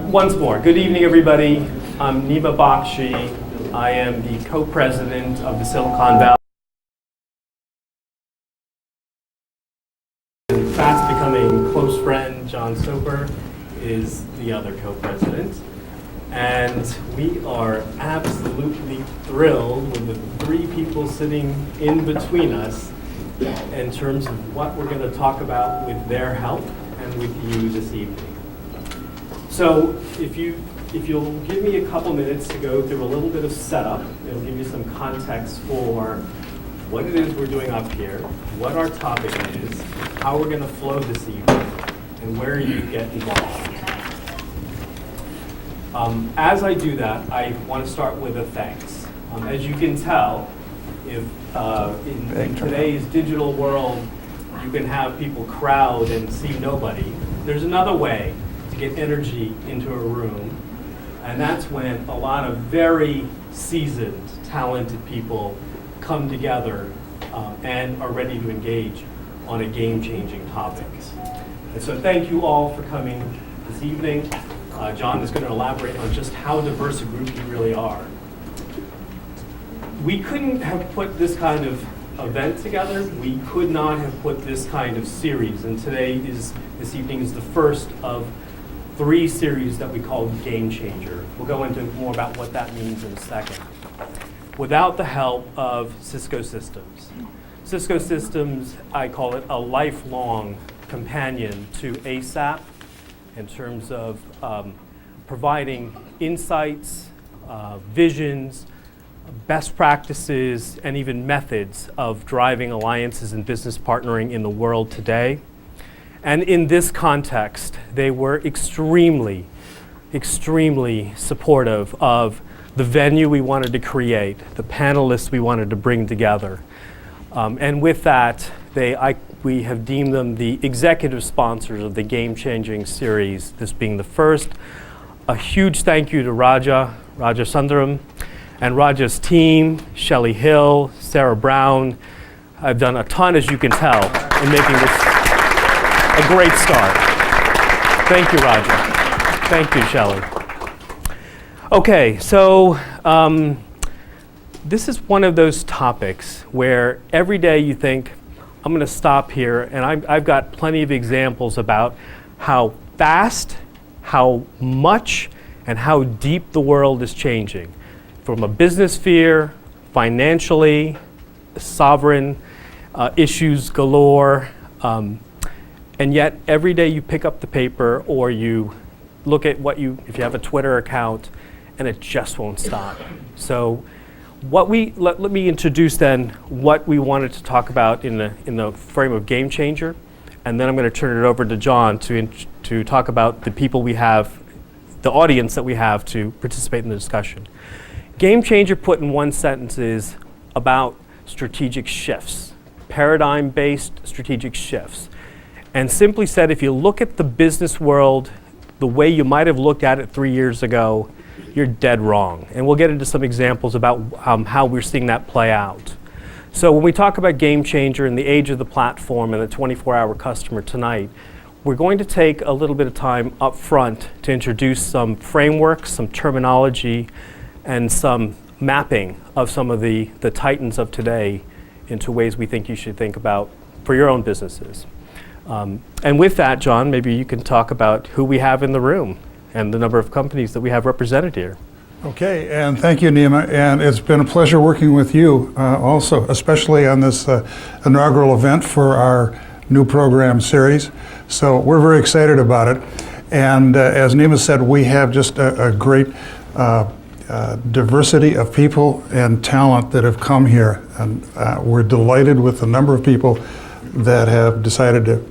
Once more, good evening, everybody. I'm Nima Bakshi. I am the co-president of the Silicon Valley. And fast becoming close friend, John Soper, is the other co-president. And we are absolutely thrilled with the three people sitting in between us in terms of what we're going to talk about with their help and with you this evening. So if you'll give me a couple minutes to go through a little bit of setup, it'll give you some context for what it is we're doing up here, what our topic is, how we're going to flow this evening, and where you get involved. As I do that, I want to start with a thanks. As you can tell, if in today's digital world you can have people crowd and see nobody, there's another way to get energy into a room, and that's when a lot of very seasoned, talented people come together and are ready to engage on a game-changing topic. And so thank you all for coming this evening. John is going to elaborate on just how diverse a group you really are. We couldn't have put this kind of event together. We could not have put this kind of series. And this evening is the first of 3 series that we call Game Changer. We'll go into more about what that means in a second. Without the help of Cisco Systems. Cisco Systems, I call it a lifelong companion to ASAP in terms of providing insights, visions, best practices, and even methods of driving alliances and business partnering in the world today. And in this context, they were extremely, extremely supportive of the venue we wanted to create, the panelists we wanted to bring together. And with that, we have deemed them the executive sponsors of the Game Changing series, this being the first. A huge thank you to Raja Sundaram, and Raja's team, Shelley Hill, Sarah Brown. I've done a ton, as you can tell, in making this a great start. Thank you, Raja. Thank you, Shelley. Okay, so this is one of those topics where every day you think, I'm going to stop here, and I've got plenty of examples about how fast, how much, and how deep the world is changing. From a business sphere, financially, sovereign, issues galore, and yet every day you pick up the paper or you look at if you have a Twitter account, and it just won't stop. So let me introduce then what we wanted to talk about in the frame of Game Changer, and then I'm going to turn it over to John to talk about the people we have, the audience that we have to participate in the discussion. Game Changer, put in one sentence, is about strategic shifts, paradigm-based strategic shifts. And simply said, if you look at the business world the way you might have looked at it 3 years ago, you're dead wrong. And we'll get into some examples about how we're seeing that play out. So when we talk about Game Changer in the age of the platform and the 24-hour customer tonight, we're going to take a little bit of time up front to introduce some frameworks, some terminology, and some mapping of some of the titans of today into ways we think you should think about for your own businesses. And with that, John, maybe you can talk about who we have in the room and the number of companies that we have represented here. Okay, and thank you, Nima, and it's been a pleasure working with you also, especially on this inaugural event for our new program series. So we're very excited about it, and as Nima said, we have just a great diversity of people and talent that have come here, and we're delighted with the number of people that have decided to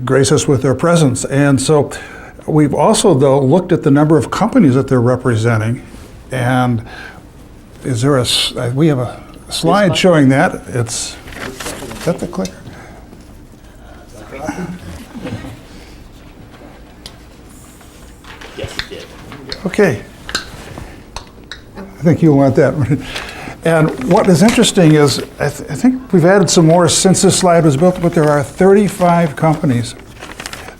grace us with their presence. And so we've also, though, looked at the number of companies that they're representing, and we have a slide showing that. Is that the clicker? Yes, it did. Okay. I think you'll want that one. And what is interesting is, I think we've added some more since this slide was built, but there are 35 companies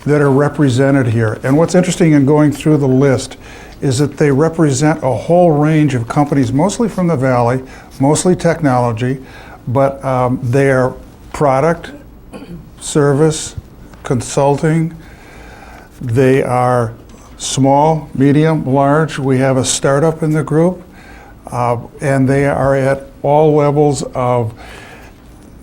that are represented here. And what's interesting in going through the list is that they represent a whole range of companies, mostly from the Valley, mostly technology, but they're product, service, consulting. They are small, medium, large. We have a startup in the group, and they are at all levels of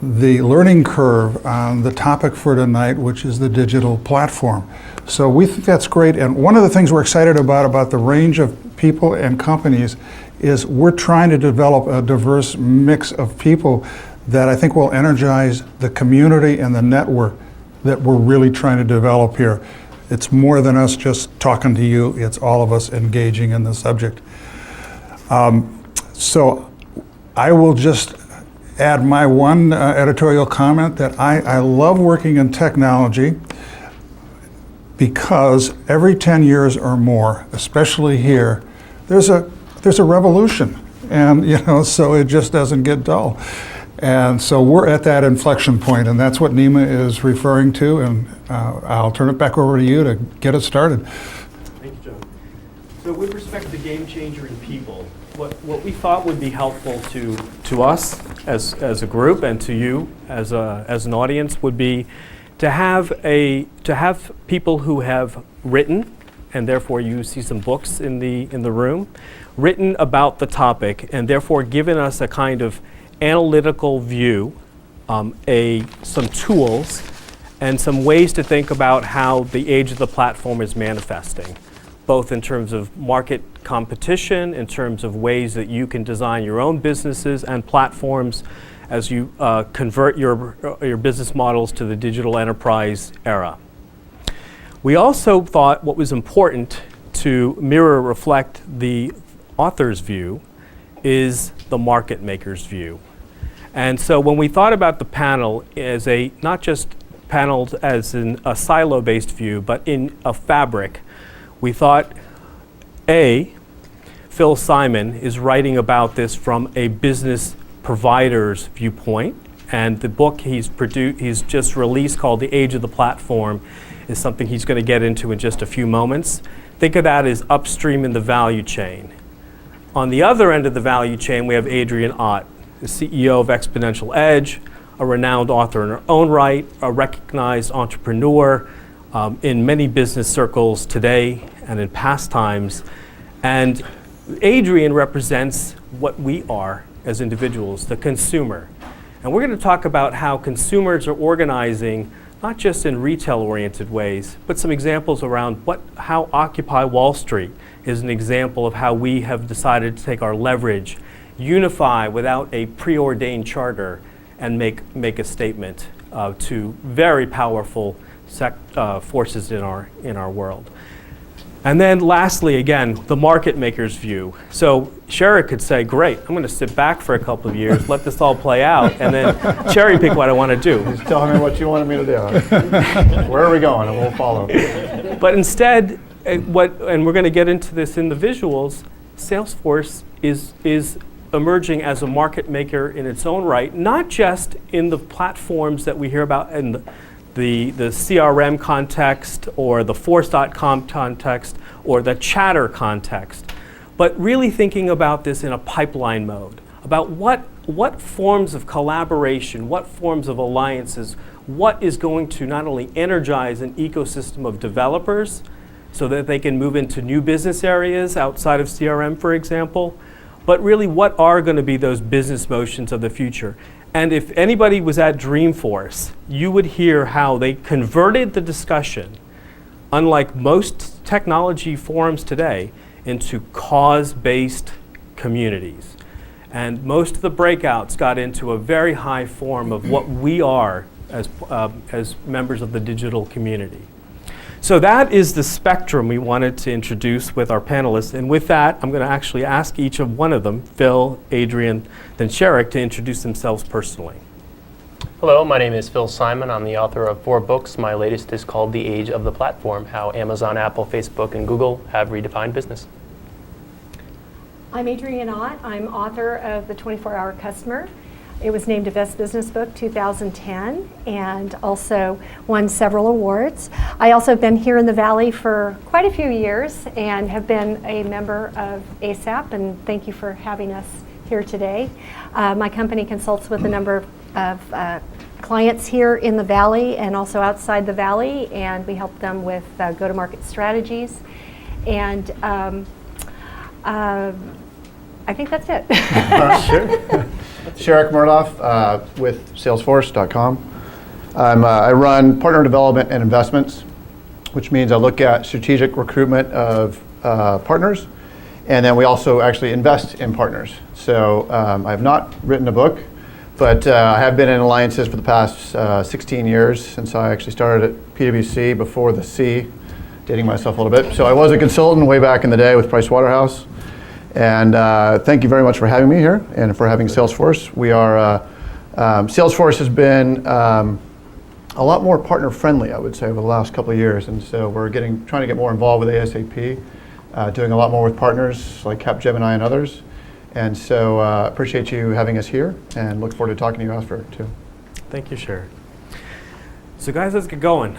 the learning curve on the topic for tonight, which is the digital platform. So we think that's great. And one of the things we're excited about the range of people and companies is we're trying to develop a diverse mix of people that I think will energize the community and the network that we're really trying to develop here. It's more than us just talking to you, it's all of us engaging in the subject. So I will just add my one editorial comment that I love working in technology because every 10 years or more, especially here, there's a revolution, and so it just doesn't get dull. And so we're at that inflection point, and that's what Nima is referring to, and I'll turn it back over to you to get us started. Thank you, John. So with respect to game changer in people, what we thought would be helpful to us as a group and to you as an audience would be to have people who have written, and therefore you see some books in the room, written about the topic, and therefore given us a kind of analytical view, some tools, and some ways to think about how the age of the platform is manifesting, both in terms of market competition, in terms of ways that you can design your own businesses and platforms as you convert your business models to the digital enterprise era. We also thought what was important to reflect the author's view is the market maker's view. And so when we thought about the panel as not just paneled as in a silo-based view, but in a fabric, we thought, Phil Simon is writing about this from a business provider's viewpoint, and the book he's just released called The Age of the Platform is something he's going to get into in just a few moments. Think of that as upstream in the value chain. On the other end of the value chain, we have Adrian Ott, the CEO of Exponential Edge, a renowned author in her own right, a recognized entrepreneur in many business circles today and in past times. And Adrian represents what we are as individuals, the consumer. And we're going to talk about how consumers are organizing, not just in retail-oriented ways, but some examples around how Occupy Wall Street is an example of how we have decided to take our leverage, unify without a preordained charter, and make a statement to very powerful forces in our world. And then lastly, again, the market maker's view. So Sherrick could say, great, I'm going to sit back for a couple of years, let this all play out, and then cherry pick what I want to do. Just tell me what you wanted me to do. Where are we going? And we'll follow. But instead, and we're going to get into this in the visuals, Salesforce is emerging as a market maker in its own right, not just in the platforms that we hear about in the CRM context or the Force.com context or the Chatter context, but really thinking about this in a pipeline mode, about what forms of collaboration, what forms of alliances, what is going to not only energize an ecosystem of developers so that they can move into new business areas outside of CRM, for example, but really what are going to be those business motions of the future. And if anybody was at Dreamforce, you would hear how they converted the discussion, unlike most technology forums today, into cause-based communities. And most of the breakouts got into a very high form of what we are as members of the digital community. So that is the spectrum we wanted to introduce with our panelists. And with that, I'm going to actually ask each of one of them, Phil, Adrian, then Sherrick, to introduce themselves personally. Hello, my name is Phil Simon. I'm the author of 4 books. My latest is called The Age of the Platform, How Amazon, Apple, Facebook, and Google Have Redefined Business. I'm Adrian Ott. I'm author of The 24-Hour Customer. It was named a Best Business Book 2010 and also won several awards. I also have been here in the Valley for quite a few years and have been a member of ASAP, and thank you for having us here today. My company consults with a number of clients here in the Valley and also outside the Valley, and we help them with go-to-market strategies. And I think that's it. Sherrick Murdoff with Salesforce.com. I run partner development and investments, which means I look at strategic recruitment of partners, and then we also actually invest in partners. So I have not written a book, but I have been in alliances for the past 16 years since I actually started at PwC before the C, dating myself a little bit. So I was a consultant way back in the day with Price Waterhouse. And thank you very much for having me here and for having Salesforce. We are, Salesforce has been a lot more partner friendly, I would say, over the last couple of years. And so we're trying to get more involved with ASAP, doing a lot more with partners like Capgemini and others. And so appreciate you having us here and look forward to talking to you after too. Thank you, Sherrick. So guys, let's get going.